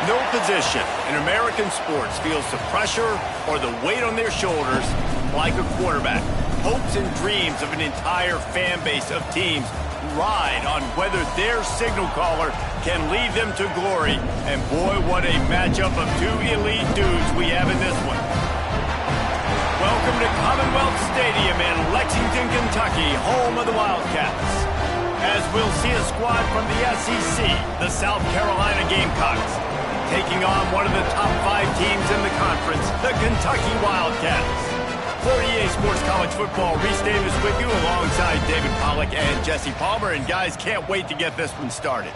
No position in American sports feels the pressure or the weight on their shoulders like a quarterback. Hopes and dreams of an entire fan base of teams ride on whether their signal caller can lead them to glory. And boy, what a matchup of two elite dudes we have in this one. Welcome to Commonwealth Stadium in Lexington, Kentucky, home of the Wildcats. As we'll see a squad from the SEC, the South Carolina Gamecocks, taking on one of the top 5 teams in the conference, the Kentucky Wildcats. For EA Sports College Football, Reese Davis with you alongside David Pollack and Jesse Palmer. And guys, can't wait to get this one started.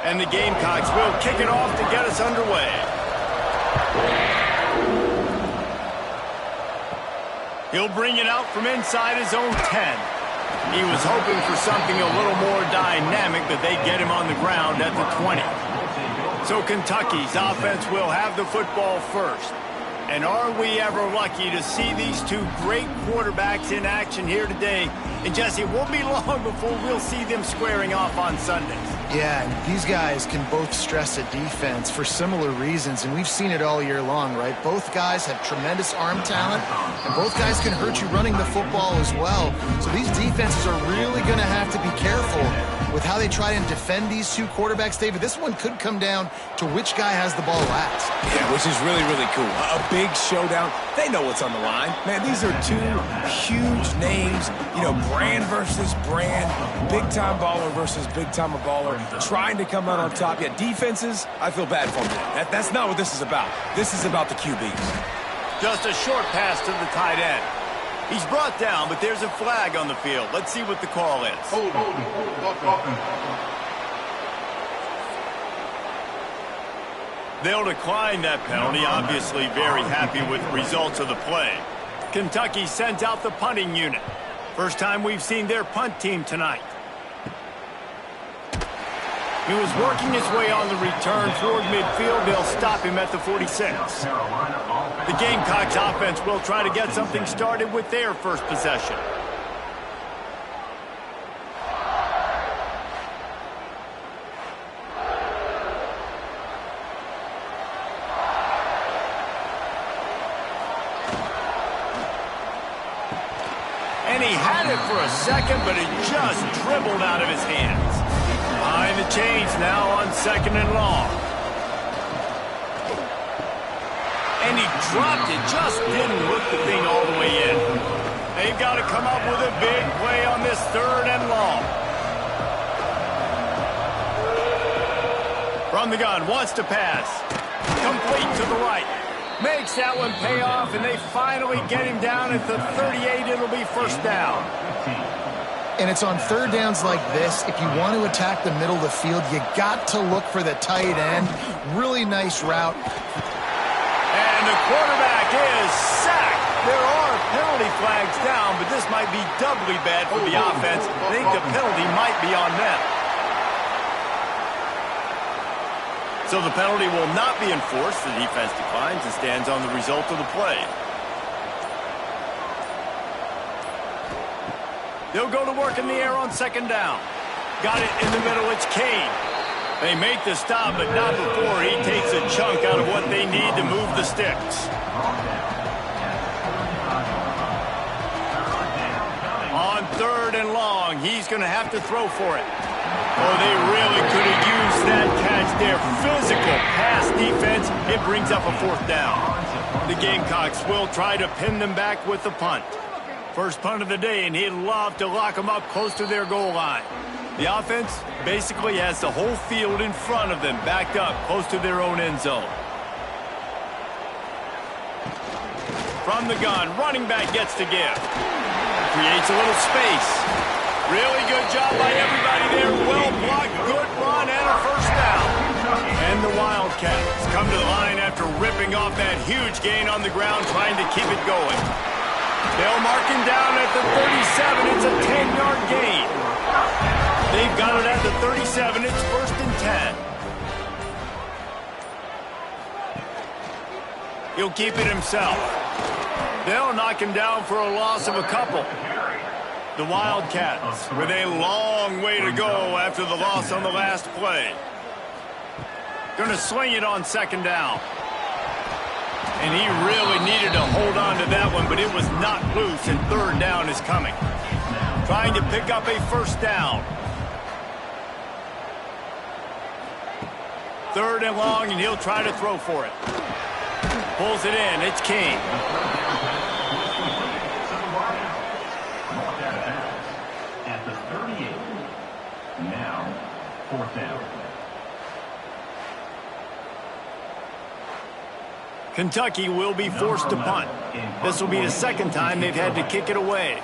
And the Gamecocks will kick it off to get us underway. He'll bring it out from inside his own 10. He was hoping for something a little more dynamic, but they get him on the ground at the 20. So Kentucky's offense will have the football first. And are we ever lucky to see these two great quarterbacks in action here today? And Jesse, it won't be long before we'll see them squaring off on Sundays. Yeah, and these guys can both stress a defense for similar reasons, and we've seen it all year long, right? Both guys have tremendous arm talent, and both guys can hurt you running the football as well. So these defenses are really going to have to be careful with how they try and defend these two quarterbacks, David. This one could come down to which guy has the ball last. Yeah, which is really, really cool. A big showdown. They know what's on the line. Man, these are two huge names. You know, brand versus brand. Big-time baller versus big-time baller. Trying to come out on top. Yeah, defenses, I feel bad for them. That's not what this is about. This is about the QBs. Just a short pass to the tight end. He's brought down, but there's a flag on the field. Let's see what the call is. Hold. They'll decline that penalty, obviously very happy with the results of the play. Kentucky sent out the punting unit. First time we've seen their punt team tonight. He was working his way on the return toward midfield. They'll stop him at the 46. The Gamecocks offense will try to get something started with their first possession. And he had it for a second, but it just dribbled out of his hands. Behind the chains now on 2nd and long. And he dropped it, just didn't look the thing all the way in. They've got to come up with a big play on this 3rd and long. From the gun, wants to pass. Complete to the right. Makes that one pay off, and they finally get him down at the 38. It'll be first down. And it's on 3rd downs like this. If you want to attack the middle of the field, you got to look for the tight end. Really nice route. And the quarterback is sacked. There are penalty flags down, but this might be doubly bad for the offense. I think the penalty might be on them. So the penalty will not be enforced. The defense declines and stands on the result of the play. They'll go to work in the air on 2nd down. Got it in the middle. It's Kane. They make the stop, but not before he takes a chunk out of what they need to move the sticks. On 3rd and long, he's going to have to throw for it. Oh, they really could have used that catch there. Physical pass defense. It brings up a 4th down. The Gamecocks will try to pin them back with the punt. First punt of the day, and he'd love to lock them up close to their goal line. The offense basically has the whole field in front of them, backed up close to their own end zone. From the gun, running back gets to give. Creates a little space. Really good job by everybody there. Well blocked, good run, and a first down. And the Wildcats come to the line after ripping off that huge gain on the ground, trying to keep it going. They'll mark him down at the 37. It's a 10-yard gain. They've got it at the 37. It's 1st and 10. He'll keep it himself. They'll knock him down for a loss of a couple. The Wildcats with a long way to go after the loss on the last play. Going to sling it on second down. And he really needed to hold on to that one, but it was not loose, and third down is coming. Trying to pick up a first down. Third and long, and he'll try to throw for it. Pulls it in. It's King. At the 38. Now, fourth down. Kentucky will be forced to punt. This will be the second time they've had to kick it away.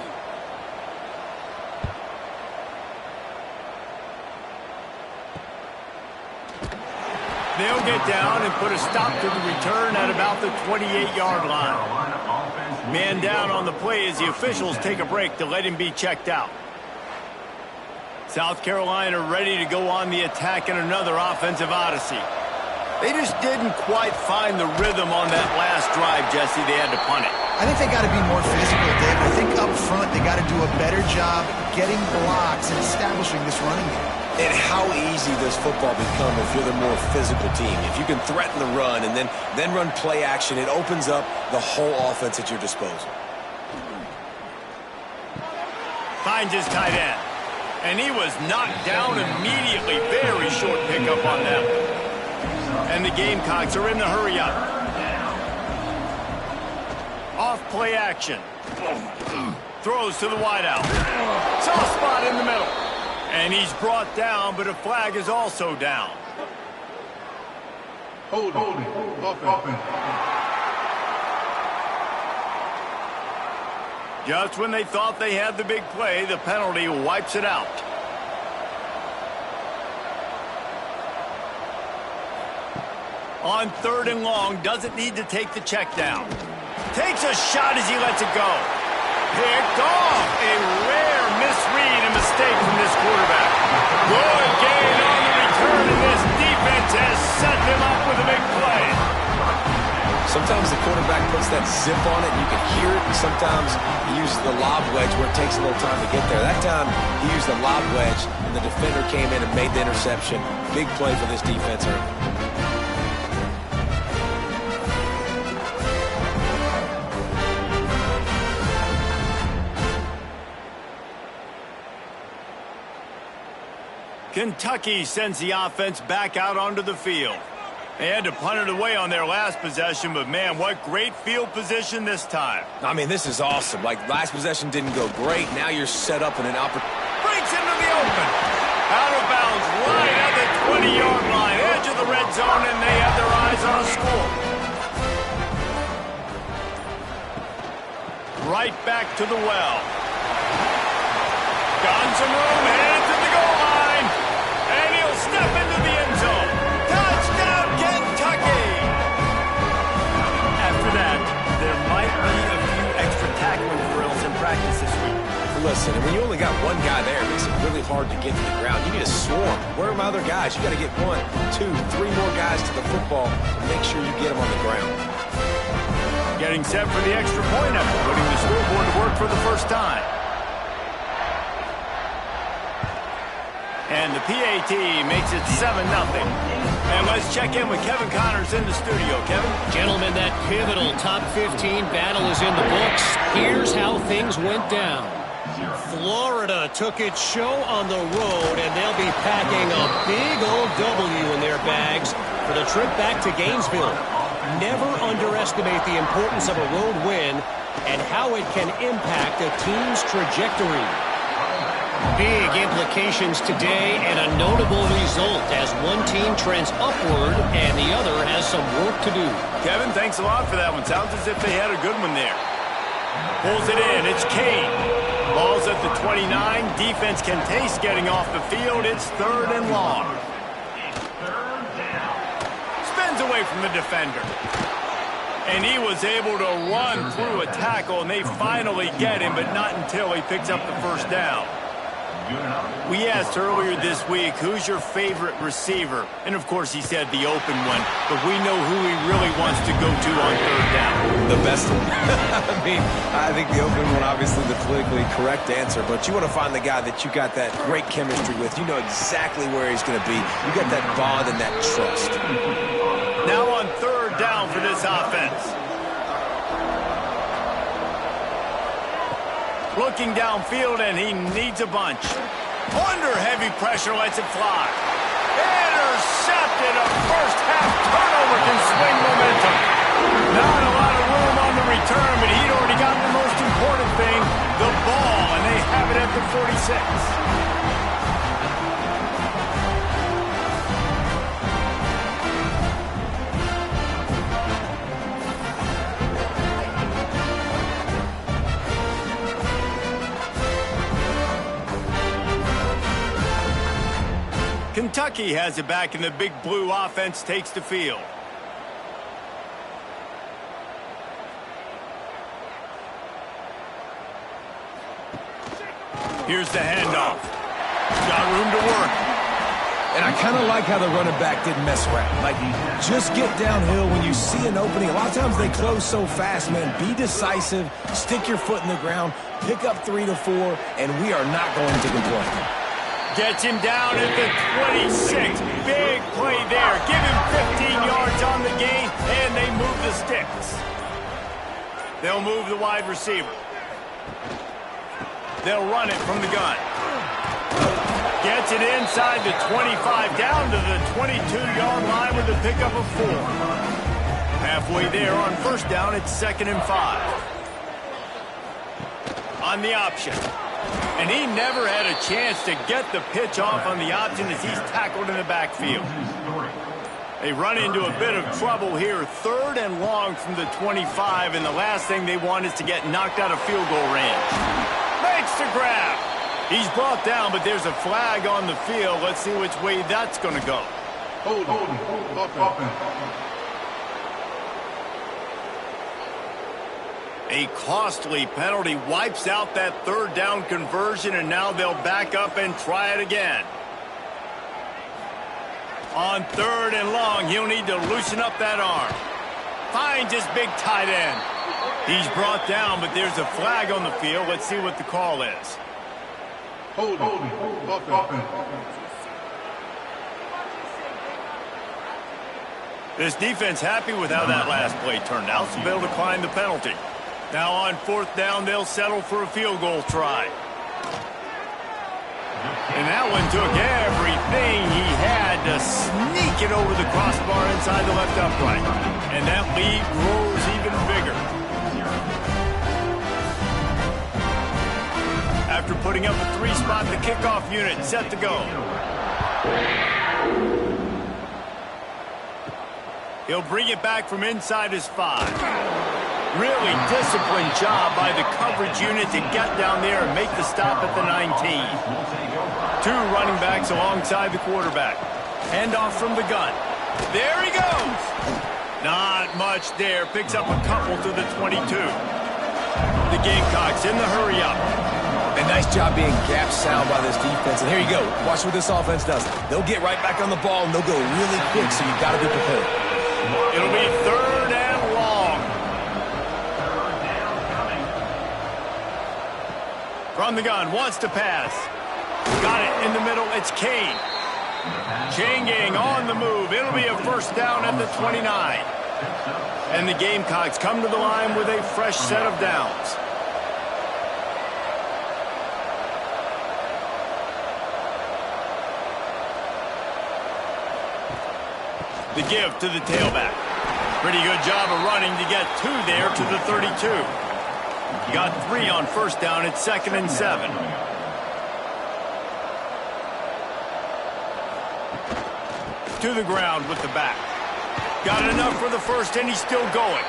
They'll get down and put a stop to the return at about the 28-yard line. Man down on the play as the officials take a break to let him be checked out. South Carolina ready to go on the attack in another offensive odyssey. They just didn't quite find the rhythm on that last drive, Jesse. They had to punt it. I think they got to be more physical, Dave. I think up front they got to do a better job getting blocks and establishing this running game. And how easy does football become if you're the more physical team? If you can threaten the run and then run play action, it opens up the whole offense at your disposal. Finds his tight end. And he was knocked down immediately. Very short pickup on that one. And the Gamecocks are in the hurry-up. Off play action. Throws to the wideout. Soft spot in the middle. And he's brought down, but a flag is also down. Holding. Just when they thought they had the big play, the penalty wipes it out. On third and long, doesn't need to take the check down. Takes a shot as he lets it go. Picked off. A rare misread and mistake from this quarterback. Good gain on the return, and this defense has set them up with a big play. Sometimes the quarterback puts that zip on it, and you can hear it. And sometimes he uses the lob wedge where it takes a little time to get there. That time, he used the lob wedge, and the defender came in and made the interception. Big play for this defense early. Kentucky sends the offense back out onto the field. They had to punt it away on their last possession, but man, what great field position this time. I mean, this is awesome. Like, last possession didn't go great. Now you're set up in an opportunity. Breaks into the open. Out of bounds, right at the 20-yard line. Edge of the red zone, and they have their eyes on a score. Right back to the well. Got some room, headed to the goal line. And he'll step into the end zone. Touchdown, Kentucky! After that, there might be a few extra tackling drills in practice this week. Listen, and when you only got one guy there, it makes it really hard to get to the ground. You need a swarm. Where are my other guys? You got to get 1, 2, 3 more guys to the football to make sure you get them on the ground. Getting set for the extra point after putting the scoreboard to work for the first time. And the PAT makes it 7-0. And let's check in with Kevin Connors in the studio. Kevin? Gentlemen, that pivotal top 15 battle is in the books. Here's how things went down. Florida took its show on the road, and they'll be packing a big old W in their bags for the trip back to Gainesville. Never underestimate the importance of a road win and how it can impact a team's trajectory. Big implications today and a notable result as one team trends upward and the other has some work to do. Kevin, thanks a lot for that one. Sounds as if they had a good one there. Pulls it in. It's Kane. Ball's at the 29. Defense can taste getting off the field. It's third and long. Spins away from the defender. And he was able to run through a tackle, and they finally get him, but not until he picks up the first down. We asked earlier this week, who's your favorite receiver? And, of course, he said the open one. But we know who he really wants to go to on third down. The best one. I mean, I think the open one, obviously the politically correct answer. But you want to find the guy that you got that great chemistry with. You know exactly where he's going to be. You got that bond and that trust. Now on third down for this offense. Looking downfield, and he needs a bunch. Under heavy pressure, lets it fly. Intercepted. A first-half turnover can swing momentum. Not a lot of room on the return, but he'd already gotten the most important thing, the ball, and they have it at the 46. Kentucky has it back, and the big blue offense takes the field. Here's the handoff. Got room to work. And I kind of like how the running back didn't mess around. Like, just get downhill when you see an opening. A lot of times they close so fast, man. Be decisive, stick your foot in the ground, pick up 3 to 4, and we are not going to complain. Gets him down at the 26. Big play there. Give him 15 yards on the gain, and they move the sticks. They'll move the wide receiver. They'll run it from the gun. Gets it inside the 25, down to the 22-yard line with a pickup of 4. Halfway there on first down, it's 2nd and 5. On the option. And he never had a chance to get the pitch off on the option as he's tackled in the backfield. They run into a bit of trouble here. 3rd and long from the 25, and the last thing they want is to get knocked out of field goal range. Makes the grab. He's brought down, but there's a flag on the field. Let's see which way that's going to go. Hold. A costly penalty wipes out that 3rd down conversion, and now they'll back up and try it again. On 3rd and long, he'll need to loosen up that arm. Finds his big tight end. He's brought down, but there's a flag on the field. Let's see what the call is. Hold. This defense happy with how that last play turned out, so they'll decline the penalty. Now on 4th down, they'll settle for a field goal try. And that one took everything he had to sneak it over the crossbar inside the left upright. And that lead grows even bigger. After putting up a 3-spot, the kickoff unit set to go. He'll bring it back from inside his 5. Really disciplined job by the coverage unit to get down there and make the stop at the 19. 2 running backs alongside the quarterback. Handoff from the gun. There he goes. Not much there. Picks up a couple to the 22. The Gamecocks in the hurry-up. A nice job being gap sound by this defense. And here you go. Watch what this offense does. They'll get right back on the ball, and they'll go really quick, so you've got to be prepared. It'll be 3rd and long. From the gun, wants to pass. Got it in the middle, it's Kane. Chain gang on the move. It'll be a 1st down at the 29. And the Gamecocks come to the line with a fresh set of downs. The give to the tailback. Pretty good job of running to get 2 there to the 32. You got 3 on 1st down. It's 2nd and 7. To the ground with the back. Got enough for the 1st, and he's still going.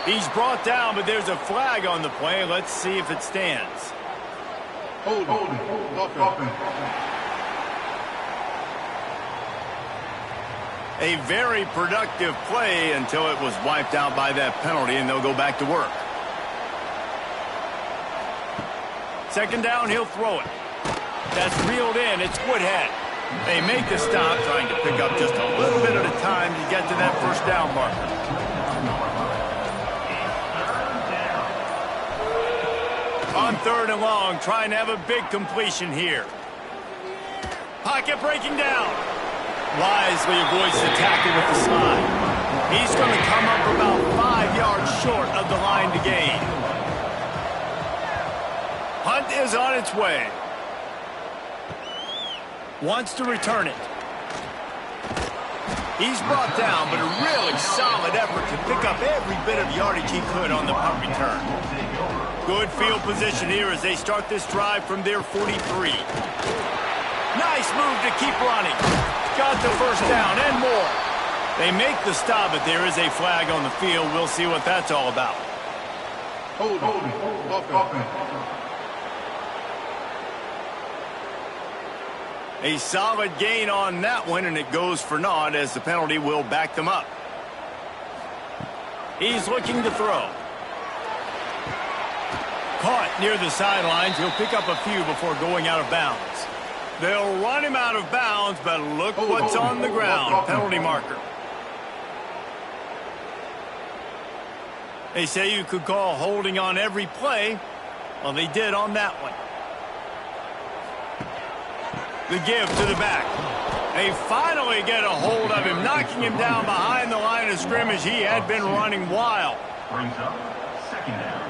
He's brought down, but there's a flag on the play. Let's see if it stands. Hold. A very productive play until it was wiped out by that penalty, and they'll go back to work. 2nd down, he'll throw it. That's reeled in. It's Woodhead. They make the stop, trying to pick up just a little bit at a time to get to that first down marker. On 3rd and long, trying to have a big completion here. Pocket breaking down. Wisely avoids the tackle with the slide. He's going to come up about 5 yards short of the line to gain. Hunt is on its way. Wants to return it. He's brought down, but a really solid effort to pick up every bit of yardage he could on the punt return. Good field position here as they start this drive from their 43. Nice move to keep running. Got the first down and more. They make the stop, but there is a flag on the field. We'll see what that's all about. Hold on. A solid gain on that one, and it goes for naught as the penalty will back them up. He's looking to throw. Caught near the sidelines. He'll pick up a few before going out of bounds. They'll run him out of bounds, but look what's on the ground. Penalty marker. They say you could call holding on every play. Well, they did on that one. The give to the back. They finally get a hold of him, knocking him down behind the line of scrimmage. He had been running wild. Brings up 2nd down.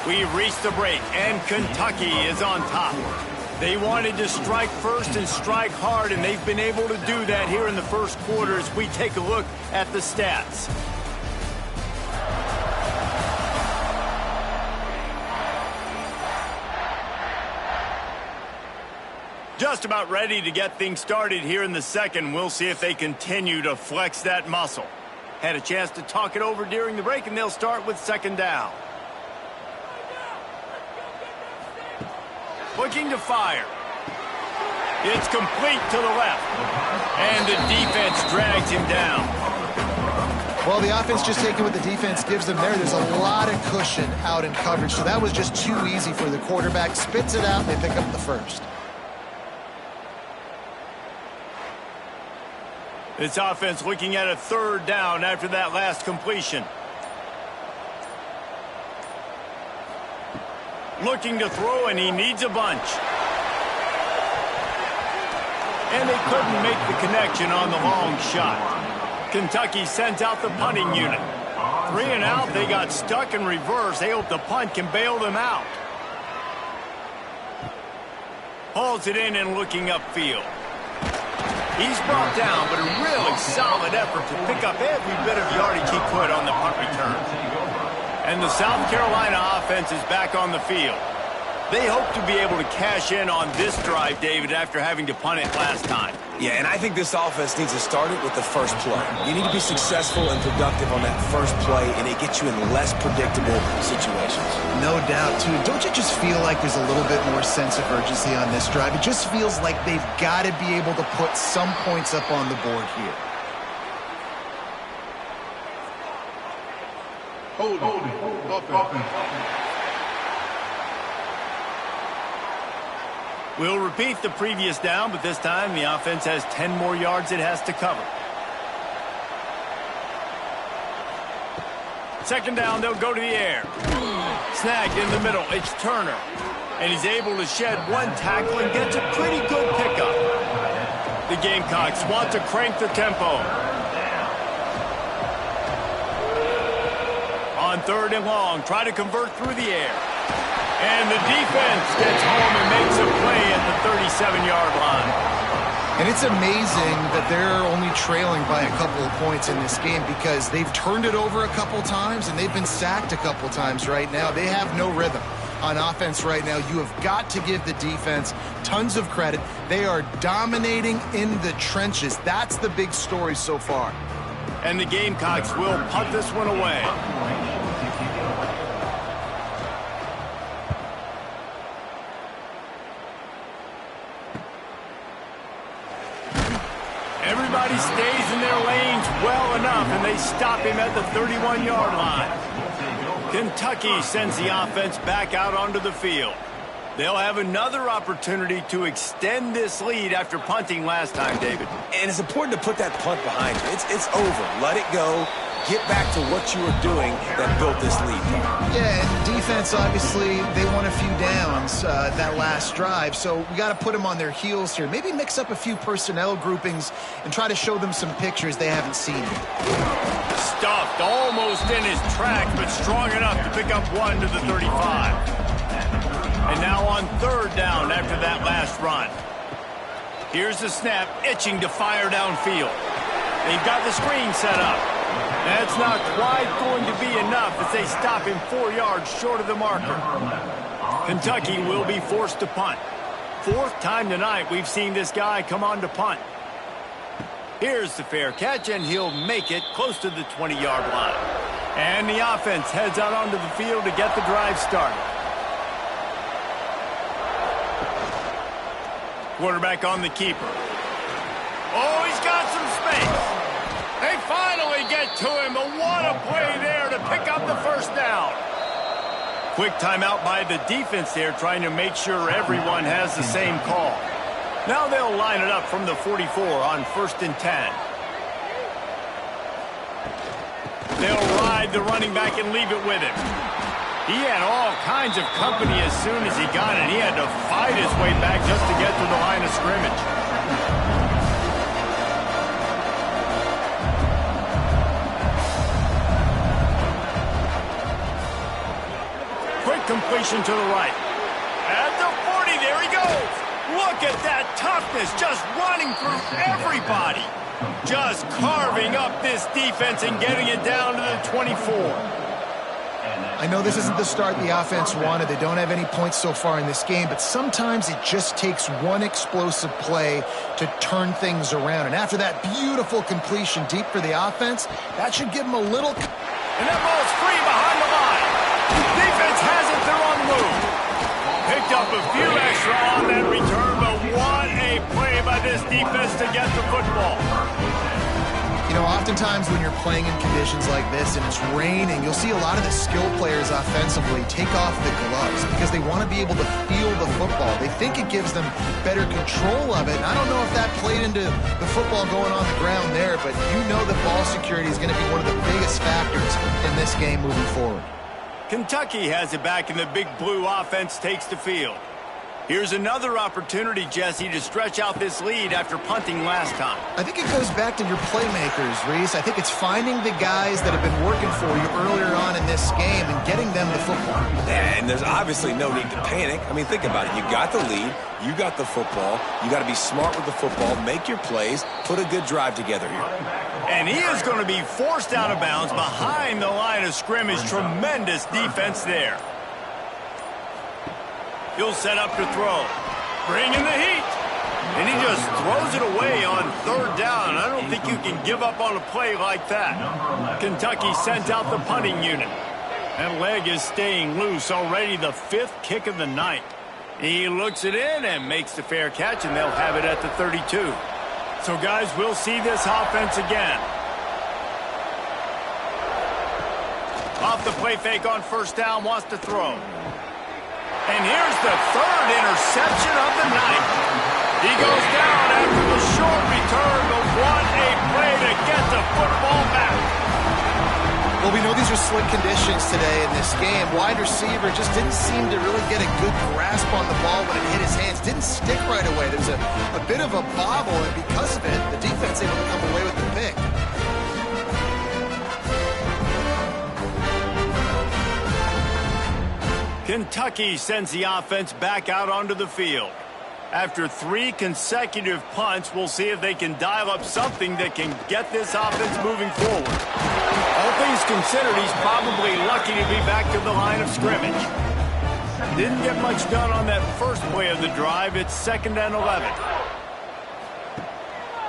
We've reached the break, and Kentucky is on top. They wanted to strike first and strike hard, and they've been able to do that here in the first quarter as we take a look at the stats. Just about ready to get things started here in the second. We'll see if they continue to flex that muscle. Had a chance to talk it over during the break, and they'll start with 2nd down. Looking to fire. It's complete to the left. And the defense drags him down. Well, the offense just taking what the defense gives them there. There's a lot of cushion out in coverage, so that was just too easy for the quarterback. Spits it out, and they pick up the first. This offense looking at a 3rd down after that last completion. Looking to throw, and he needs a bunch. And they couldn't make the connection on the long shot. Kentucky sends out the punting unit. 3 and out, they got stuck in reverse. They hope the punt can bail them out. Hauls it in and looking upfield. He's brought down, but a really solid effort to pick up every bit of yardage he could on the punt return. And the South Carolina offense is back on the field. They hope to be able to cash in on this drive, David, after having to punt it last time. Yeah, and I think this offense needs to start it with the first play. You need to be successful and productive on that first play, and it gets you in less predictable situations. No doubt, too. Don't you just feel like there's a little bit more sense of urgency on this drive? It just feels like they've got to be able to put some points up on the board here. Hold on. We'll repeat the previous down, but this time the offense has 10 more yards it has to cover. 2nd down, they'll go to the air. Snagged in the middle, it's Turner. And he's able to shed one tackle and gets a pretty good pickup. The Gamecocks want to crank the tempo. On 3rd and long, try to convert through the air. And the defense gets home and makes a play at the 37-yard line. And it's amazing that they're only trailing by a couple of points in this game because they've turned it over a couple times and they've been sacked a couple times right now. They have no rhythm on offense right now. You have got to give the defense tons of credit. They are dominating in the trenches. That's the big story so far. And the Gamecocks will punt this one away. Everybody stays in their lanes well enough, and they stop him at the 31-yard line. Kentucky sends the offense back out onto the field. They'll have another opportunity to extend this lead after punting last time, David. And it's important to put that punt behind you. It's over. Let it go. Get back to what you were doing that built this lead. Yeah, and defense, obviously, they won a few downs that last drive, so we got to put them on their heels here. Maybe mix up a few personnel groupings and try to show them some pictures they haven't seen. Stuffed almost in his tracks, but strong enough to pick up one to the 35. And now on third down after that last run. Here's the snap, itching to fire downfield. They've got the screen set up. That's not quite going to be enough as they stop him 4 yards short of the marker. Kentucky will be forced to punt. Fourth time tonight we've seen this guy come on to punt. Here's the fair catch, and he'll make it close to the 20-yard line. And the offense heads out onto the field to get the drive started. Quarterback on the keeper. Oh, he's got some space. They finally get to him, but what a play there to pick up the first down. Quick timeout by the defense there, trying to make sure everyone has the same call. Now they'll line it up from the 44 on 1st and 10. They'll ride the running back and leave it with him. He had all kinds of company as soon as he got it. He had to fight his way back just to get to the line of scrimmage. Quick completion to the right. At the 40, there he goes. Look at that toughness, just running through everybody. Just carving up this defense and getting it down to the 24. I know this isn't the start the offense wanted. They don't have any points so far in this game, but sometimes it just takes one explosive play to turn things around. And after that beautiful completion deep for the offense, that should give them a little... And that ball's free behind the line. Defense has it, they're on the move. Picked up a few extra on that return, but what a play by this defense to get the football. You know, oftentimes when you're playing in conditions like this and it's raining, you'll see a lot of the skill players offensively take off the gloves because they want to be able to feel the football. They think it gives them better control of it. And I don't know if that played into the football going on the ground there, but you know that ball security is going to be one of the biggest factors in this game moving forward. Kentucky has it back, and the big blue offense takes the field. Here's another opportunity, Jesse, to stretch out this lead after punting last time. I think it goes back to your playmakers, Reese. I think it's finding the guys that have been working for you earlier on in this game and getting them the football. And there's obviously no need to panic. I mean, think about it. You got the lead. You got the football. You got to be smart with the football, make your plays, put a good drive together here. And he is going to be forced out of bounds behind the line of scrimmage. Tremendous defense there. He'll set up to throw. Bring in the heat. And he just throws it away on third down. I don't think you can give up on a play like that. Kentucky sent out the punting unit. That leg is staying loose. Already the 5th kick of the night. He looks it in and makes the fair catch, and they'll have it at the 32. So, guys, we'll see this offense again. Off the play fake on first down, wants to throw. And here's the 3rd interception of the night. He goes down after the short return, but what a play to get the football back. Well, we know these are slick conditions today in this game. Wide receiver just didn't seem to really get a good grasp on the ball when it hit his hands. Didn't stick right away. There was a bit of a bobble, and because of it, the defense able to come away with the pick. Kentucky sends the offense back out onto the field. After 3 consecutive punts, we'll see if they can dial up something that can get this offense moving forward. All things considered, he's probably lucky to be back to the line of scrimmage. Didn't get much done on that first play of the drive. It's 2nd and 11.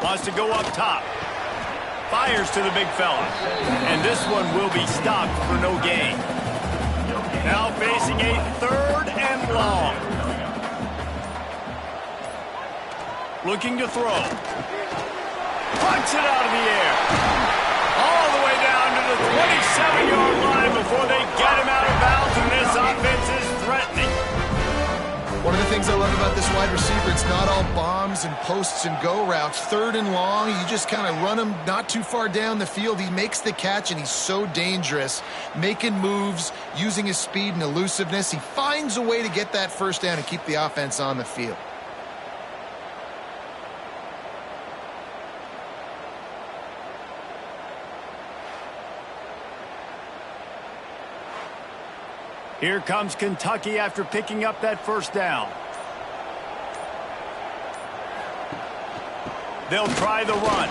Wants to go up top. Fires to the big fella. And this one will be stopped for no gain. Now facing a 3rd and long. Looking to throw. Punts it out of the air. All the way down to the 27-yard line before they get him out things I love about this wide receiver. It's not all bombs and posts and go routes. 3rd and long, you just kind of run him not too far down the field. He makes the catch, and he's so dangerous, making moves, using his speed and elusiveness. He finds a way to get that first down and keep the offense on the field. Here comes Kentucky after picking up that first down. They'll try the run.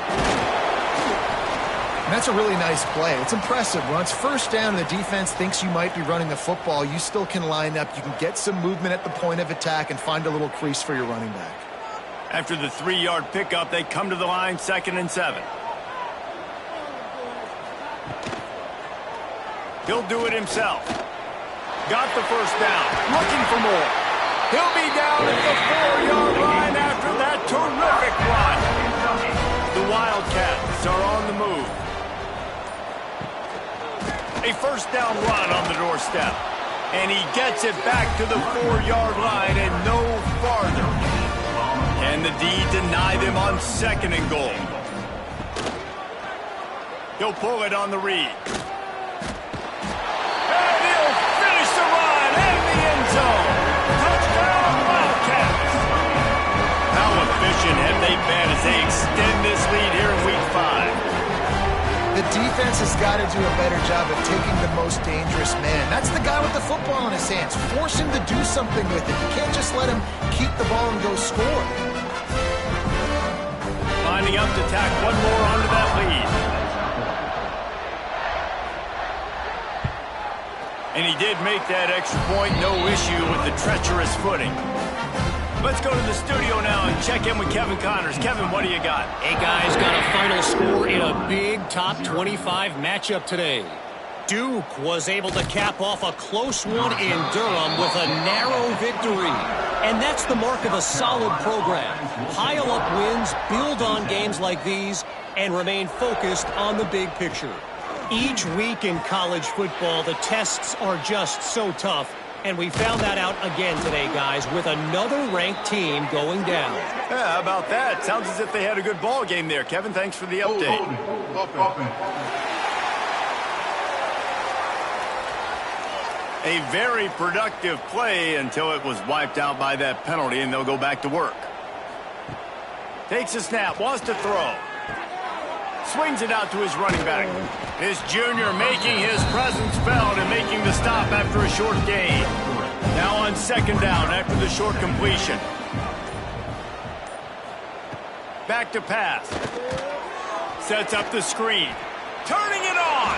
And that's a really nice play. It's impressive. Once first down, the defense thinks you might be running the football. You still can line up. You can get some movement at the point of attack and find a little crease for your running back. After the 3-yard pickup, they come to the line, 2nd and 7. He'll do it himself. Got the first down. Looking for more. He'll be down at the 4-yard line after that terrific run. The Wildcats are on the move. A first down run on the doorstep. And he gets it back to the 4-yard line and no farther. Can the D deny them on 2nd and goal? He'll pull it on the read. Have they been as they extend this lead here in week 5? The defense has got to do a better job of taking the most dangerous man. That's the guy with the football in his hands. Force him to do something with it. You can't just let him keep the ball and go score. Lining up to tack one more onto that lead. And he did make that extra point. No issue with the treacherous footing. Let's go to the studio now and check in with Kevin Connors. Kevin, what do you got? Hey, guys, got a final score in a big top 25 matchup today. Duke was able to cap off a close one in Durham with a narrow victory. And that's the mark of a solid program. Pile up wins, build on games like these, and remain focused on the big picture. Each week in college football, the tests are just so tough. And we found that out again today, guys, with another ranked team going down. Yeah, how about that? Sounds as if they had a good ball game there. Kevin, thanks for the update. A very productive play until it was wiped out by that penalty, and they'll go back to work. Takes a snap, wants to throw. Swings it out to his running back. This junior making his presence felt and making the stop after a short gain. Now on 2nd down after the short completion. Back to pass. Sets up the screen. Turning it on.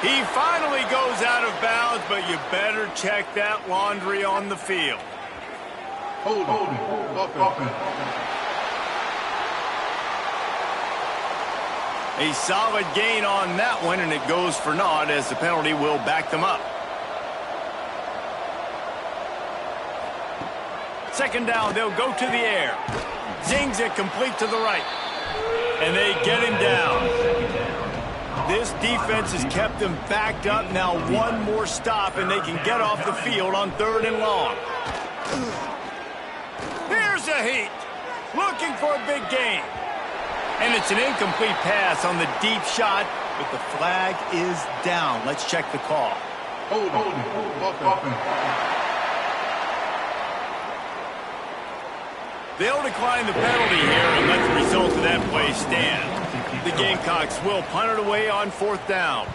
He finally goes out of bounds, but you better check that laundry on the field. Hold it. A solid gain on that one, and it goes for naught as the penalty will back them up. 2nd down, they'll go to the air. Zings it complete to the right. And they get him down. This defense has kept them backed up. Now one more stop, and they can get off the field on 3rd and long. Here's a heat. Looking for a big gain. And it's an incomplete pass on the deep shot, but the flag is down. Let's check the call. Hold it. They'll decline the penalty here and let the result of that play stand. The Gamecocks will punt it away on 4th down.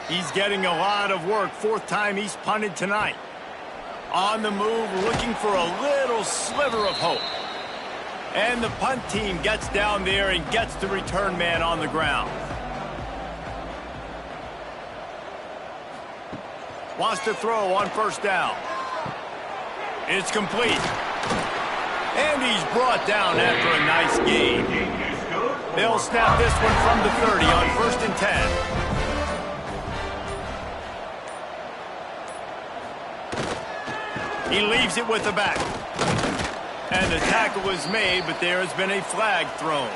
He's getting a lot of work. 4th time he's punted tonight. On the move, looking for a little sliver of hope. And the punt team gets down there and gets the return man on the ground. Wants to throw on 1st down. It's complete. And he's brought down after a nice gain. They'll snap this one from the 30 on 1st and 10. He leaves it with the back. And the tackle was made, but there has been a flag thrown.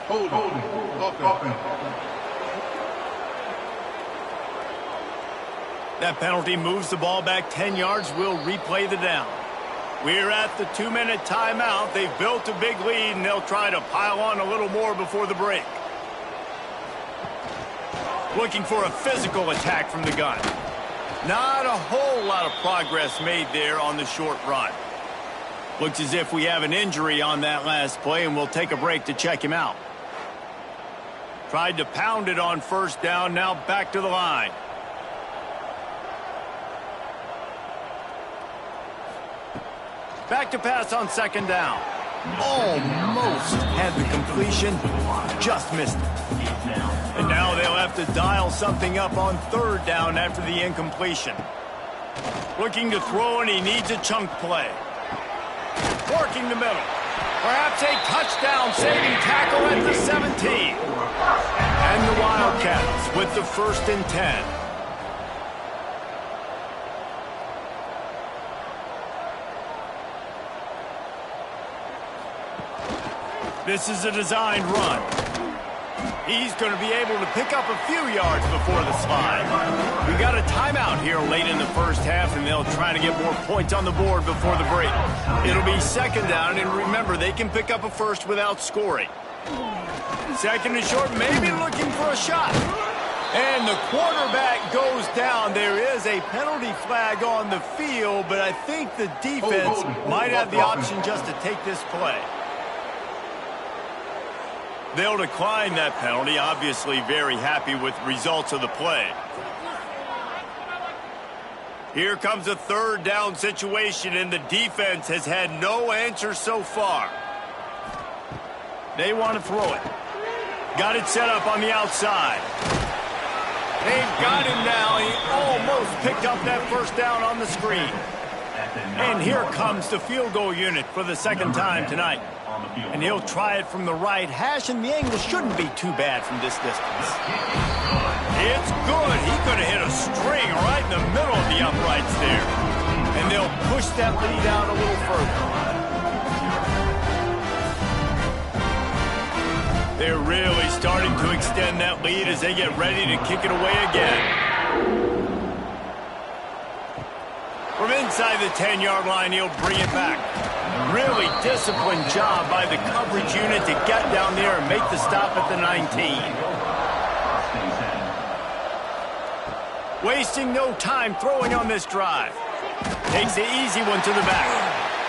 Hold it. That penalty moves the ball back 10 yards. We'll replay the down. We're at the 2-minute timeout. They've built a big lead, and they'll try to pile on a little more before the break. Looking for a physical attack from the gun. Not a whole lot of progress made there on the short run. Looks as if we have an injury on that last play, and we'll take a break to check him out. Tried to pound it on first down, now back to the line. Back to pass on second down. Almost had the completion, just missed it. And now they'll have to dial something up on third down after the incompletion. Looking to throw, and he needs a chunk play. Working the middle. Perhaps a touchdown-saving tackle at the 17. And the Wildcats with the 1st and 10. This is a designed run. He's going to be able to pick up a few yards before the slide. We got a timeout here late in the first half, and they'll try to get more points on the board before the break. It'll be second down, and remember, they can pick up a first without scoring. Second and short, maybe looking for a shot. And the quarterback goes down. There is a penalty flag on the field, but I think the defense might have the option just to take this play. They'll decline that penalty, obviously very happy with the results of the play. Here comes a third down situation, and the defense has had no answer so far. They want to throw it. Got it set up on the outside. They've got him now. He almost picked up that first down on the screen. And here comes the field goal unit for the second time tonight. And he'll try it from the right hash, and the angle shouldn't be too bad from this distance. It's good. He could have hit a string right in the middle of the uprights there. And they'll push that lead out a little further. They're really starting to extend that lead as they get ready to kick it away again. From inside the 10-yard line, he'll bring it back. Really disciplined job by the coverage unit to get down there and make the stop at the 19. Wasting no time throwing on this drive. Takes the easy one to the back.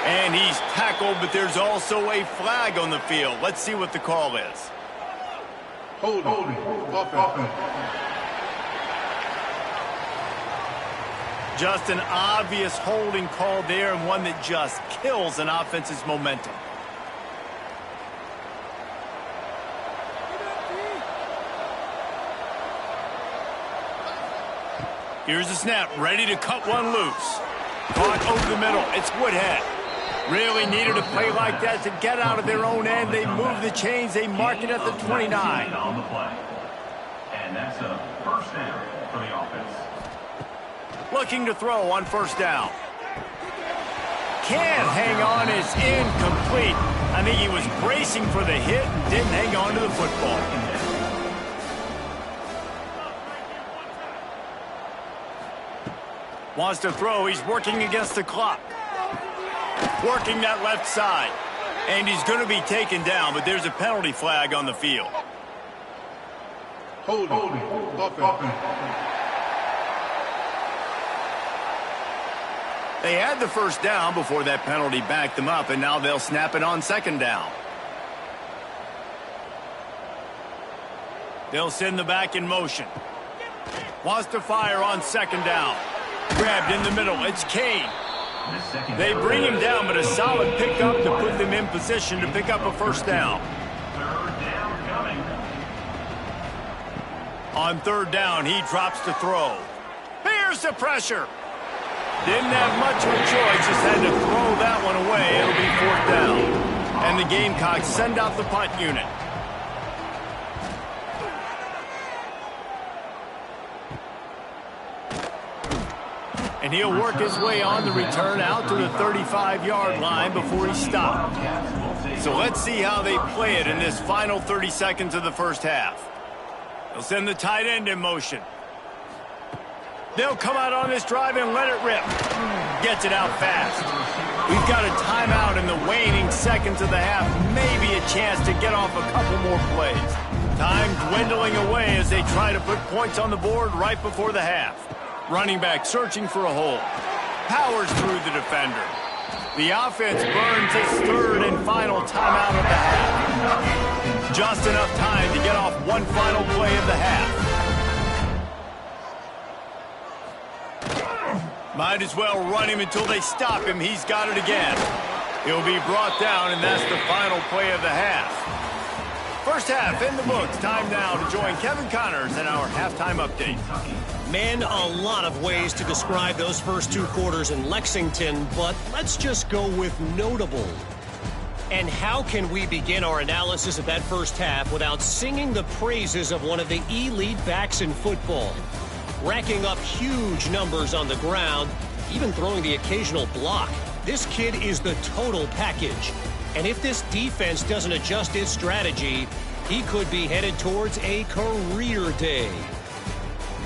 And he's tackled, but there's also a flag on the field. Let's see what the call is. Holding. Offense. Just an obvious holding call there, and one that just kills an offense's momentum. Here's the snap, ready to cut one loose. Caught over the middle, it's Woodhead. Really needed a play like that to get out of their own end. They move the chains, they mark it at the 29. And that's a first down for the offense. Looking to throw on first down. Can't hang on, it's incomplete. I think he was bracing for the hit and didn't hang on to the football. Wants to throw, he's working against the clock. Working that left side. And he's going to be taken down, but there's a penalty flag on the field. Holding. Offense. They had the first down before that penalty backed them up, and now they'll snap it on second down. They'll send the back in motion. Wants to fire on second down. Grabbed in the middle. It's Kane. They bring him down, but a solid pickup to put them in position to pick up a first down. On third down, he drops to throw. Here's the pressure. Didn't have much of a choice, just had to throw that one away. It'll be fourth down. And the Gamecocks send out the punt unit. And he'll work his way on the return out to the 35-yard line before he's stopped. So let's see how they play it in this final 30 seconds of the first half. They'll send the tight end in motion. They'll come out on this drive and let it rip. Gets it out fast. We've got a timeout in the waning seconds of the half. Maybe a chance to get off a couple more plays. Time dwindling away as they try to put points on the board right before the half. Running back searching for a hole. Powers through the defender. The offense burns its third and final timeout of the half. Just enough time to get off one final play of the half. Might as well run him until they stop him. He's got it again. He'll be brought down, and that's the final play of the half. First half in the books. Time now to join Kevin Connors in our halftime update. Man, a lot of ways to describe those first two quarters in Lexington, but let's just go with notable. And how can we begin our analysis of that first half without singing the praises of one of the elite backs in football? Racking up huge numbers on the ground, even throwing the occasional block. This kid is the total package. And if this defense doesn't adjust its strategy, he could be headed towards a career day.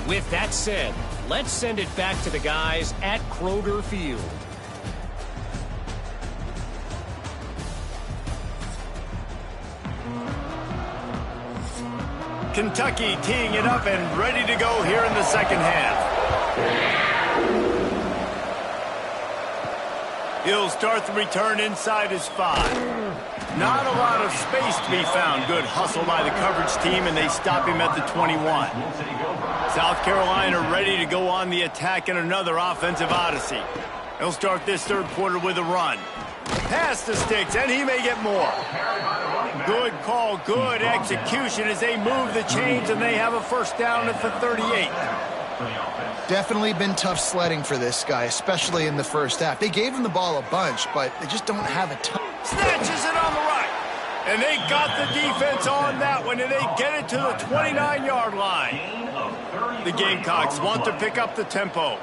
With that said, let's send it back to the guys at Kroger Field. Kentucky teeing it up and ready to go here in the second half. He'll start the return inside his 5. Not a lot of space to be found. Good hustle by the coverage team, and they stop him at the 21. South Carolina ready to go on the attack in another offensive odyssey. He'll start this third quarter with a run. Pass the sticks, and he may get more. Good call, good execution as they move the chains, and they have a first down at the 38. Definitely been tough sledding for this guy, especially in the first half. They gave him the ball a bunch, but they just don't have a ton. Snatches it on the right. And they got the defense on that one, and they get it to the 29-yard line. The Gamecocks want to pick up the tempo.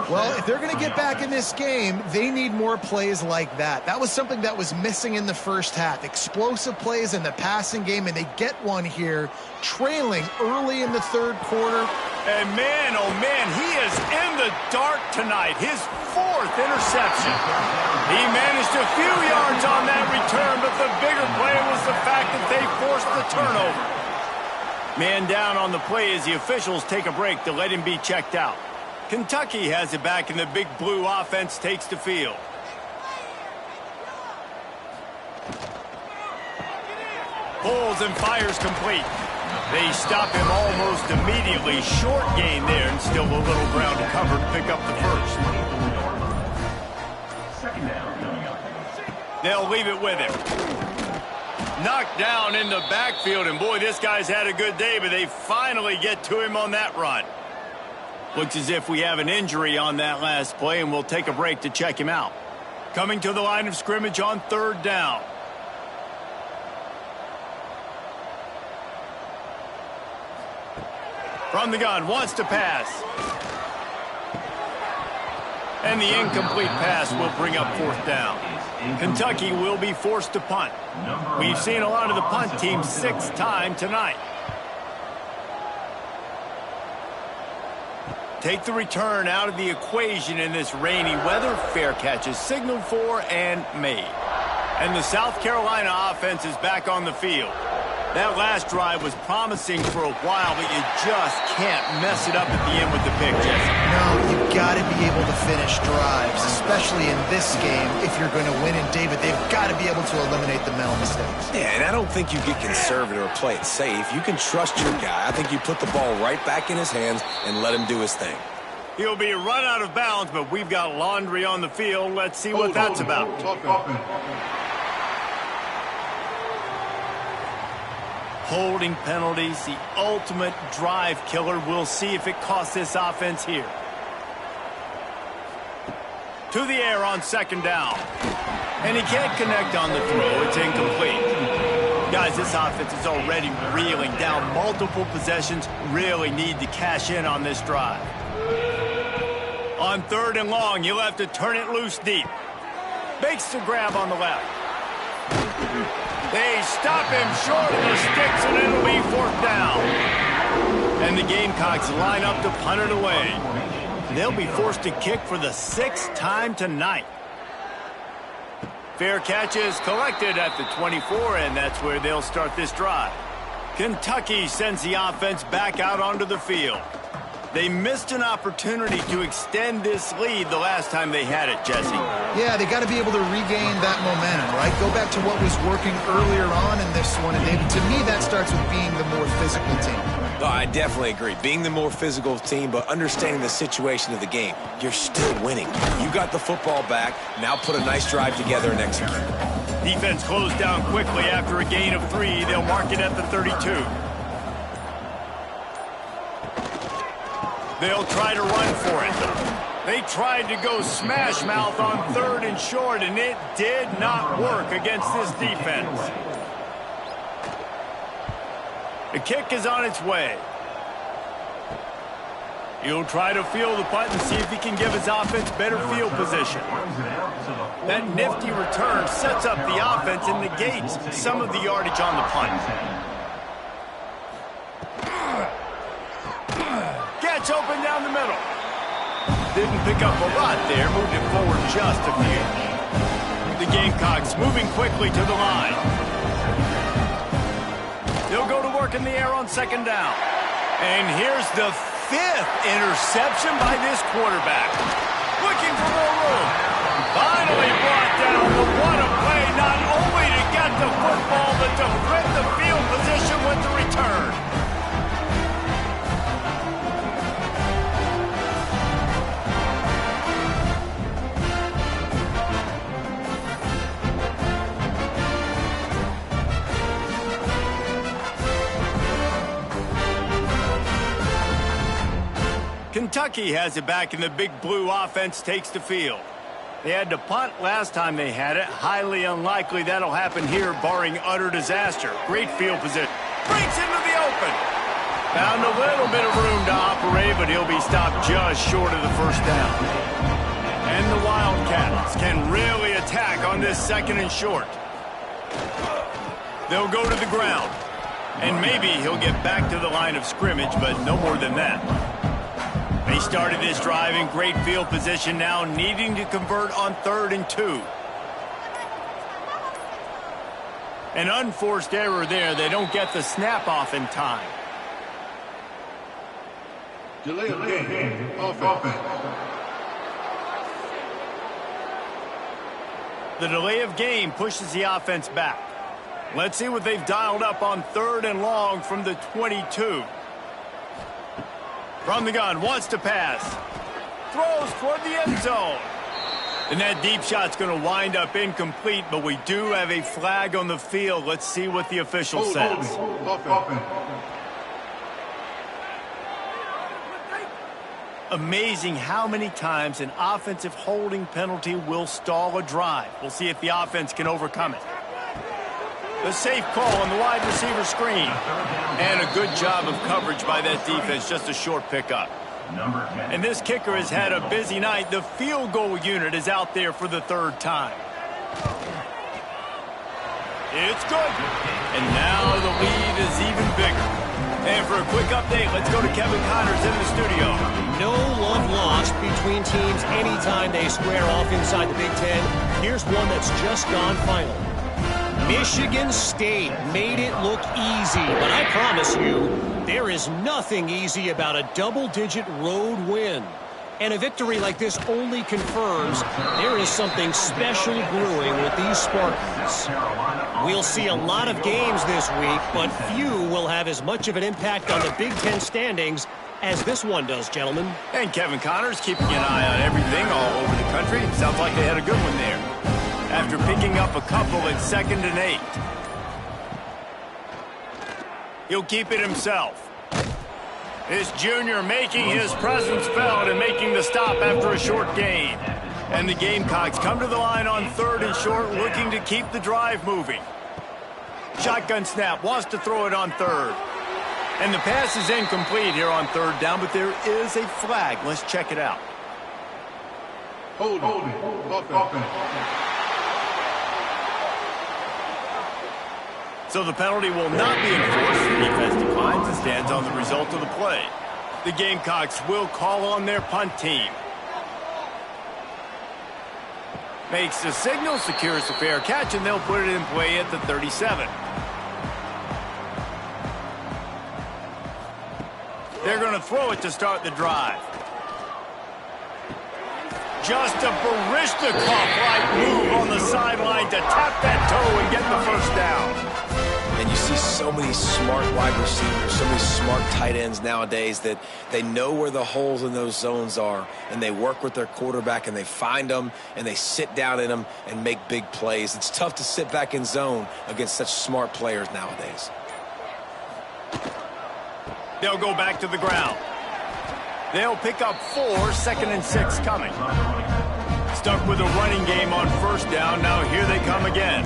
Well, if they're going to get back in this game, they need more plays like that. That was something that was missing in the first half. Explosive plays in the passing game, and they get one here, trailing early in the third quarter. And man, oh man, he is in the dark tonight. His 4th interception. He managed a few yards on that return, but the bigger play was the fact that they forced the turnover. Man down on the play as the officials take a break to let him be checked out. Kentucky has it back, and the big blue offense takes the field. Pulls and fires complete. They stop him almost immediately. Short gain there, and still a little ground to cover to pick up the first. They'll leave it with him. Knocked down in the backfield, and boy, this guy's had a good day, but they finally get to him on that run. Looks as if we have an injury on that last play, and we'll take a break to check him out. Coming to the line of scrimmage on third down. From the gun, wants to pass. And the incomplete pass will bring up fourth down. Kentucky will be forced to punt. We've seen a lot of the punt team 6 times tonight. Take the return out of the equation in this rainy weather. Fair catch is signaled for and made. And the South Carolina offense is back on the field. That last drive was promising for a while, but you just can't mess it up at the end with the pick, Jesse. No, you've got to be able to finish drives, especially in this game. If you're going to win, and David, they've got to be able to eliminate the mental mistakes. Yeah, and I don't think you get conservative or play it safe. You can trust your guy. I think you put the ball right back in his hands and let him do his thing. He'll be run out of bounds, but we've got laundry on the field. Let's see what that's about. Holding penalties, the ultimate drive killer. We'll see if it costs this offense here. To the air on second down. And he can't connect on the throw. It's incomplete. Guys, this offense is already reeling down multiple possessions. Really need to cash in on this drive. On third and long, you'll have to turn it loose deep. Makes the grab on the left. They stop him short of the sticks, and it'll be fourth down. And the Gamecocks line up to punt it away. They'll be forced to kick for the 6th time tonight. Fair catch is collected at the 24, and that's where they'll start this drive. Kentucky sends the offense back out onto the field. They missed an opportunity to extend this lead the last time they had it, Jesse. Yeah, they got to be able to regain that momentum, right? Go back to what was working earlier on in this one, and to me, that starts with being the more physical team. Oh, I definitely agree. Being the more physical team, but understanding the situation of the game. You're still winning. You got the football back. Now put a nice drive together and execute. Defense closed down quickly after a gain of 3. They'll mark it at the 32. They'll try to run for it. They tried to go smash mouth on 3rd and short, and it did not work against this defense. The kick is on its way. He'll try to field the punt and see if he can give his offense better field position. That nifty return sets up the offense and negates some of the yardage on the punt. Gets open down the middle. Didn't pick up a lot there, moved it forward just a few. The Gamecocks moving quickly to the line. They'll go to work in the air on 2nd down. And here's the 5th interception by this quarterback. Looking for more room. Finally brought down, but what a play, not only to get the football, but to flip the field position with the return. Kentucky has it back, and the big blue offense takes the field. They had to punt last time they had it. Highly unlikely that'll happen here, barring utter disaster. Great field position. Breaks into the open. Found a little bit of room to operate, but he'll be stopped just short of the 1st down. And the Wildcats can really attack on this 2nd and short. They'll go to the ground. And maybe he'll get back to the line of scrimmage, but no more than that. They started this drive in great field position, now needing to convert on 3rd and 2. An unforced error there. They don't get the snap off in time. Delay of game. Offense. The delay of game pushes the offense back. Let's see what they've dialed up on 3rd and long from the 22. From the gun, wants to pass. Throws toward the end zone. And that deep shot's going to wind up incomplete, but we do have a flag on the field. Let's see what the official says. Amazing how many times an offensive holding penalty will stall a drive. We'll see if the offense can overcome it. The safe call on the wide receiver screen. And a good job of coverage by that defense, just a short pickup. And this kicker has had a busy night. The field goal unit is out there for the 3rd time. It's good. And now the lead is even bigger. And for a quick update, let's go to Kevin Connors in the studio. No love lost between teams anytime they square off inside the Big Ten. Here's one that's just gone final. Michigan State made it look easy, but I promise you, there is nothing easy about a double-digit road win. And a victory like this only confirms there is something special brewing with these Spartans. We'll see a lot of games this week, but few will have as much of an impact on the Big Ten standings as this one does, gentlemen. And Kevin Connors keeping an eye on everything all over the country. Sounds like they had a good one there. After picking up a couple at 2nd and 8. He'll keep it himself. This junior making his presence felt and making the stop after a short gain. And the Gamecocks come to the line on 3rd and short, looking to keep the drive moving. Shotgun snap, wants to throw it on 3rd. And the pass is incomplete here on 3rd down, but there is a flag. Let's check it out. Holding. Offense. So the penalty will not be enforced. The defense declines and stands on the result of the play. The Gamecocks will call on their punt team. Makes the signal, secures the fair catch, and they'll put it in play at the 37. They're going to throw it to start the drive. Just a Barishnikov-like move on the sideline to tap that toe and get the first down. And you see so many smart wide receivers, so many smart tight ends nowadays that they know where the holes in those zones are, and they work with their quarterback, and they find them, and they sit down in them and make big plays. It's tough to sit back in zone against such smart players nowadays. They'll go back to the ground. They'll pick up 4, 2nd and 6 coming. Stuck with a running game on first down. Now here they come again.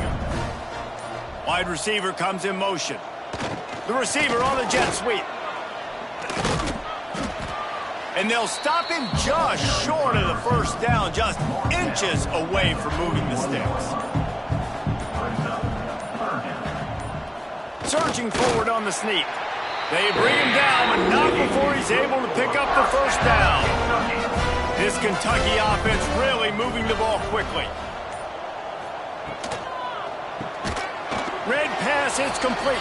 Wide receiver comes in motion. The receiver on the jet sweep. And they'll stop him just short of the first down, just inches away from moving the sticks. Surging forward on the sneak. They bring him down, but not before he's able to pick up the first down. This Kentucky offense really moving the ball quickly. Red pass, it's complete.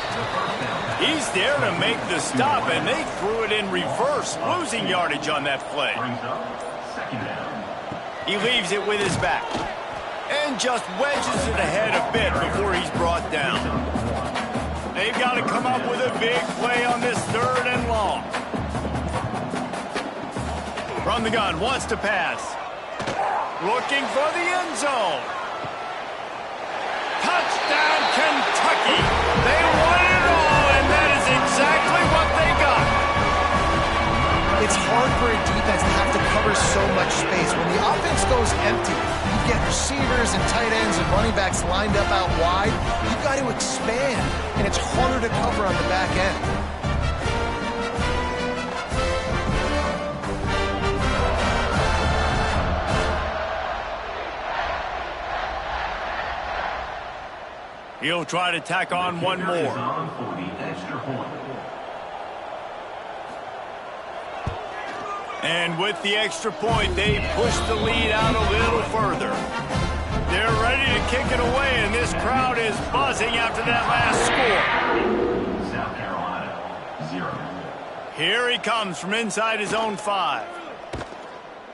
He's there to make the stop, and they threw it in reverse, losing yardage on that play. He leaves it with his back and just wedges it ahead a bit before he's brought down. They've got to come up with a big play on this 3rd and long. From the gun, wants to pass. Looking for the end zone. Touchdown, Kentucky. They won it all, and that is exactly what they got. It's hard for a defense to have to cover so much space. When the offense goes empty, you get receivers and tight ends and running backs lined up out wide. You've got to expand, and it's harder to cover on the back end. He'll try to tack on one more. And with the extra point, they push the lead out a little further. They're ready to kick it away, and this crowd is buzzing after that last score. South Carolina, 0. Here he comes from inside his own 5.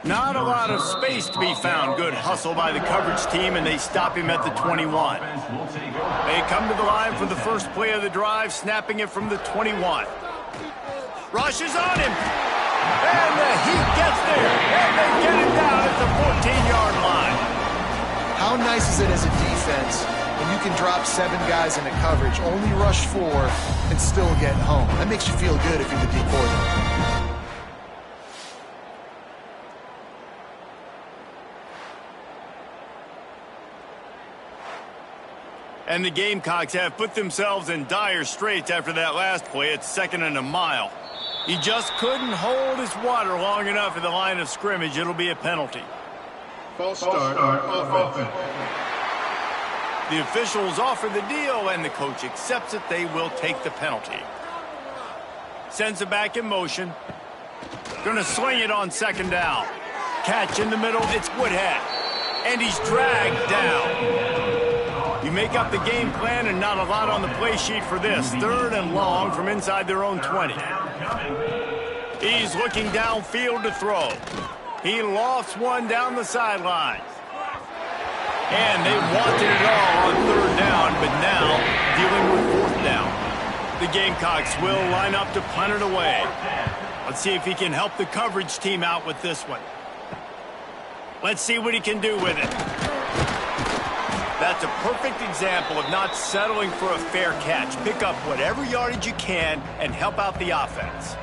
Not a lot of space to be found. Good hustle by the coverage team, and they stop him at the 21. They come to the line for the first play of the drive, snapping it from the 21. Rushes on him. And the Heat gets there. And they get it down at the 14-yard line. How nice is it as a defense when you can drop 7 guys into coverage, only rush 4, and still get home? That makes you feel good if you're the D coordinator. And the Gamecocks have put themselves in dire straits after that last play. It's 2nd and a mile. He just couldn't hold his water long enough at the line of scrimmage. It'll be a penalty. False start offense. The officials offer the deal, and the coach accepts it. They will take the penalty. Sends it back in motion. Going to sling it on 2nd down. Catch in the middle. It's Woodhead. And he's dragged down. You make up the game plan, and not a lot on the play sheet for this. 3rd and long from inside their own 20. He's looking downfield to throw. He lofts one down the sidelines. And they wanted it all on 3rd down, but now dealing with 4th down. The Gamecocks will line up to punt it away. Let's see if he can help the coverage team out with this one. Let's see what he can do with it. That's a perfect example of not settling for a fair catch. Pick up whatever yardage you can and help out the offense.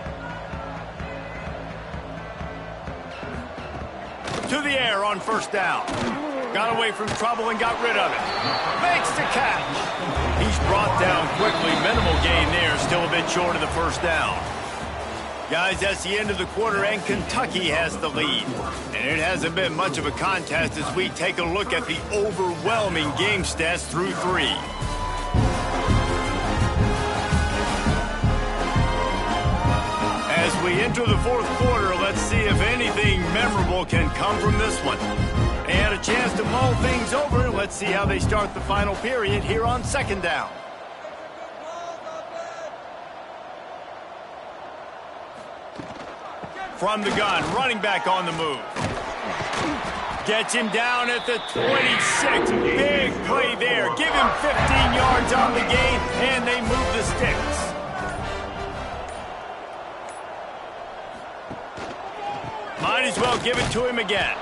To the air on 1st down. Got away from trouble and got rid of it. Makes the catch. He's brought down quickly. Minimal gain there. Still a bit short of the 1st down. Guys, that's the end of the quarter, and Kentucky has the lead. And it hasn't been much of a contest as we take a look at the overwhelming game stats through 3. We enter the fourth quarter. Let's see if anything memorable can come from this one. They had a chance to mull things over. Let's see how they start the final period here on second down. From the gun, running back on the move. Gets him down at the 26. Big play there. Give him 15 yards on the gain, and they move the sticks. Might as well give it to him again.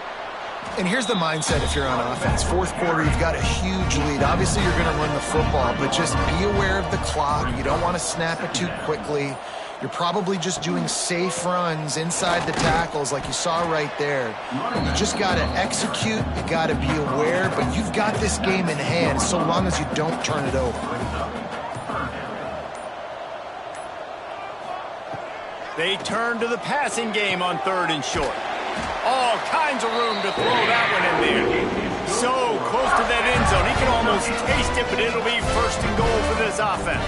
And here's the mindset if you're on offense. Fourth quarter, you've got a huge lead. Obviously, you're going to run the football, but just be aware of the clock. You don't want to snap it too quickly. You're probably just doing safe runs inside the tackles like you saw right there. You just got to execute. You got to be aware, but you've got this game in hand so long as you don't turn it over. They turn to the passing game on third and short. All kinds of room to throw that one in there. So close to that end zone. He can almost taste it, but it'll be first and goal for this offense.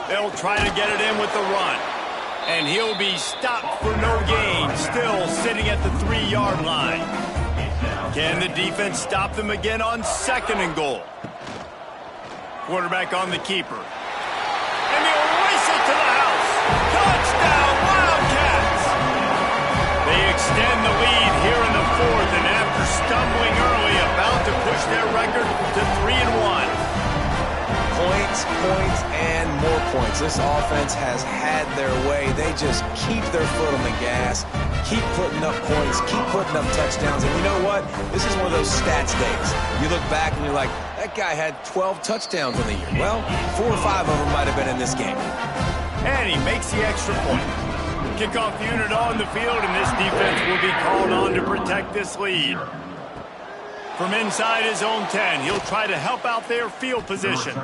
They'll try to get it in with the run. And he'll be stopped for no gain, still sitting at the 3-yard line. Can the defense stop them again on second and goal? Quarterback on the keeper. And they'll race it to the house. Touchdown, Wildcats! They extend the lead here in the fourth, and after stumbling early, about to push their record to 3-1. Points, and more points. This offense has had their way. They just keep their foot on the gas, keep putting up points, keep putting up touchdowns. And you know what? This is one of those stats days. You look back and you're like, that guy had 12 touchdowns in the year. Well, 4 or 5 of them might have been in this game. And he makes the extra point. Kickoff unit on the field, and this defense will be called on to protect this lead. From inside his own 10, he'll try to help out their field position.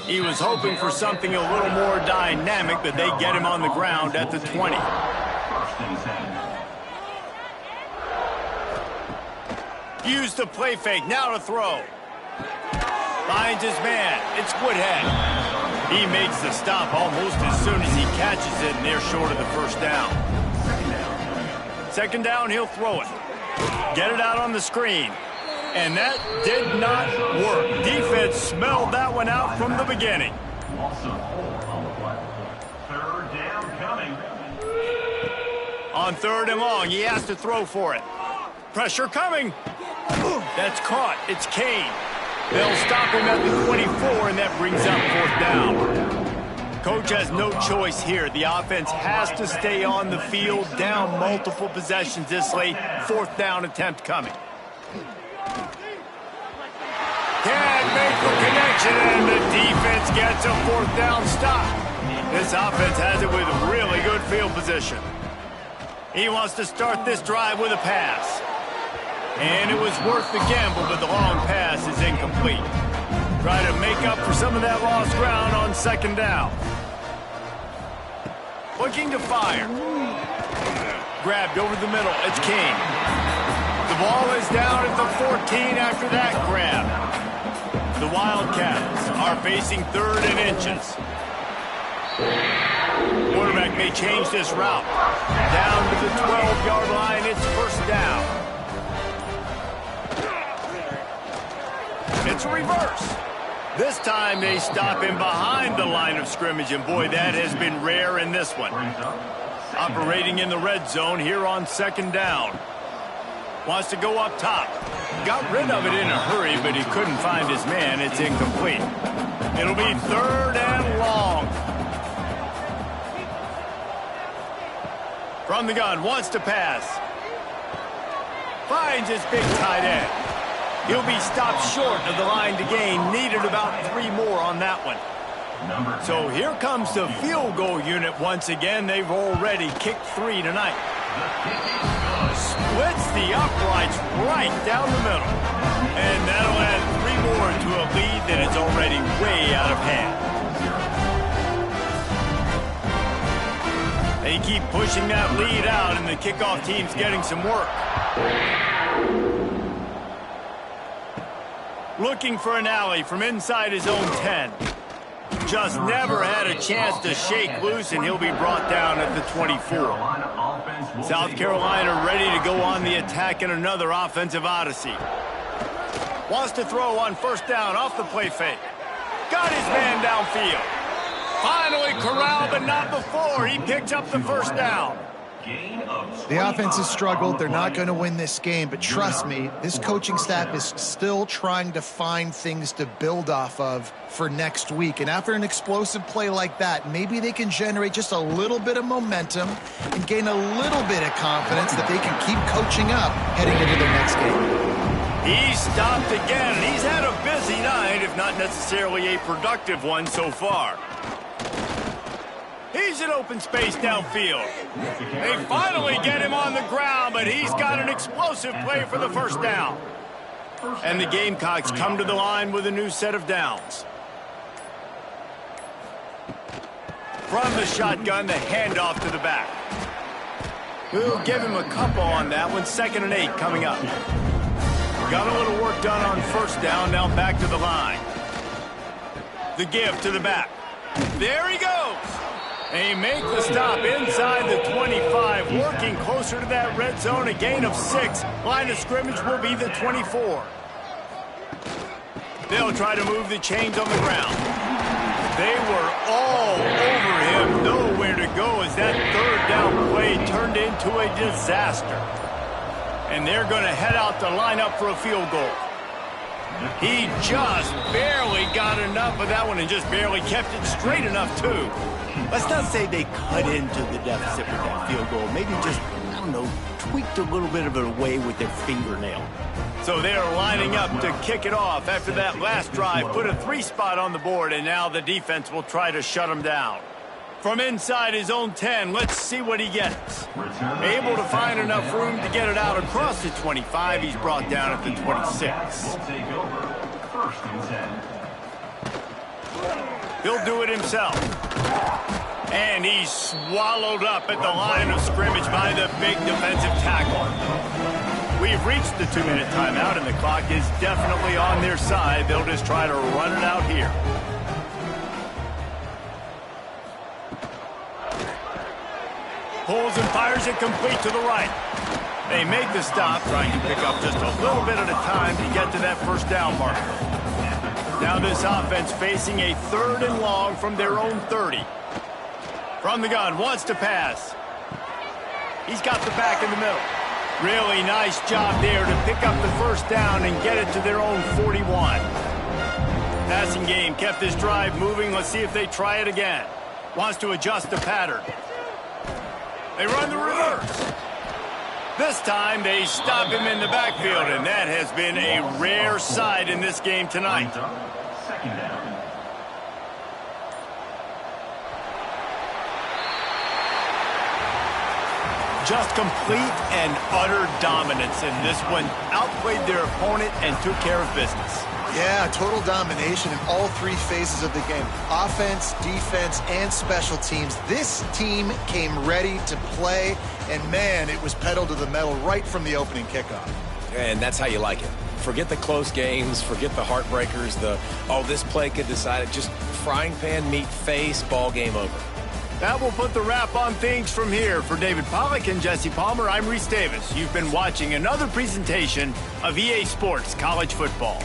He was hoping for something a little more dynamic, but they get him on the ground at the 20. Use the play fake, now to throw. Finds his man, it's Woodhead. He makes the stop almost as soon as he catches it, and they're short of the first down. Second down, he'll throw it. Get it out on the screen. And that did not work. Defense smelled that one out from the beginning. Third down coming. On third and long, he has to throw for it. Pressure coming. That's caught. It's Kane. They'll stop him at the 24, and that brings up fourth down. Coach has no choice here. The offense has to stay on the field, down multiple possessions this late. Fourth down attempt coming. Can't make the connection, and the defense gets a fourth down stop. This offense has it with really good field position. He wants to start this drive with a pass. And it was worth the gamble, but the long pass is incomplete. Try to make up for some of that lost ground on second down. Looking to fire. Grabbed over the middle. It's King. The ball is down at the 14 after that grab. The Wildcats are facing third and inches. Quarterback may change this route. Down to the 12-yard line, it's first down. It's a reverse. This time they stop him behind the line of scrimmage, and boy, that has been rare in this one. Operating in the red zone here on second down. Wants to go up top. Got rid of it in a hurry, but he couldn't find his man. It's incomplete. It'll be third and long. From the gun, wants to pass. Finds his big tight end. He'll be stopped short of the line to gain. Needed about 3 more on that one. So here comes the field goal unit once again. They've already kicked 3 tonight. Splits the uprights right down the middle. And that'll add 3 more to a lead that is already way out of hand. They keep pushing that lead out, and the kickoff team's getting some work. Looking for an alley from inside his own 10. just never had a chance to shake loose, and he'll be brought down at the 24. South Carolina ready to go on the attack in another offensive odyssey. Wants to throw on first down off the play fake. Got his man downfield. Finally corralled, but not before. He picked up the first down. The offense has struggled. They're not going to win this game, but trust me, this coaching staff is still trying to find things to build off of for next week. And after an explosive play like that, maybe they can generate just a little bit of momentum and gain a little bit of confidence that they can keep coaching up heading into their next game. He stopped again, and he's had a busy night, if not necessarily a productive one so far. He's in open space downfield. They finally get him on the ground, but he's got an explosive play for the first down. And the Gamecocks come to the line with a new set of downs. From the shotgun, the handoff to the back. We'll give him a couple on that one. 2nd and 8 coming up. Got a little work done on first down. Now back to the line. The give to the back. There he goes. They make the stop inside the 25, working closer to that red zone, a gain of 6. Line of scrimmage will be the 24. They'll try to move the chains on the ground. They were all over him, nowhere to go as that 3rd down play turned into a disaster. And they're going to head out to line up for a field goal. He just barely got enough of that one and just barely kept it straight enough, too. Let's not say they cut into the deficit with that field goal. Maybe just, I don't know, tweaked a little bit of it away with their fingernail. So they are lining up to kick it off after that last drive. Put a 3 spot on the board, and now the defense will try to shut them down. From inside his own 10, let's see what he gets. Able to find enough room to get it out across the 25. He's brought down at the 26. He'll do it himself. And he's swallowed up at the line of scrimmage by the big defensive tackle. We've reached the 2-minute timeout, and the clock is definitely on their side. They'll just try to run it out here. Pulls and fires it complete to the right. They make the stop, trying to pick up just a little bit at a time to get to that first down marker. Now this offense facing a 3rd and long from their own 30. From the gun, wants to pass. He's got the back in the middle. Really nice job there to pick up the first down and get it to their own 41. Passing game kept this drive moving. Let's see if they try it again. Wants to adjust the pattern. They run the reverse. This time they stop him in the backfield, and that has been a rare sight in this game tonight. 2nd down. Just complete and utter dominance in this one. Outplayed their opponent and took care of business. Yeah, total domination in all 3 phases of the game. Offense, defense, and special teams. This team came ready to play, and man, it was pedal to the metal right from the opening kickoff. And that's how you like it. Forget the close games, forget the heartbreakers, this play could decide it. Just frying pan, meat face, ball game over. That will put the wrap on things from here. For David Pollack and Jesse Palmer, I'm Reese Davis. You've been watching another presentation of EA Sports College Football.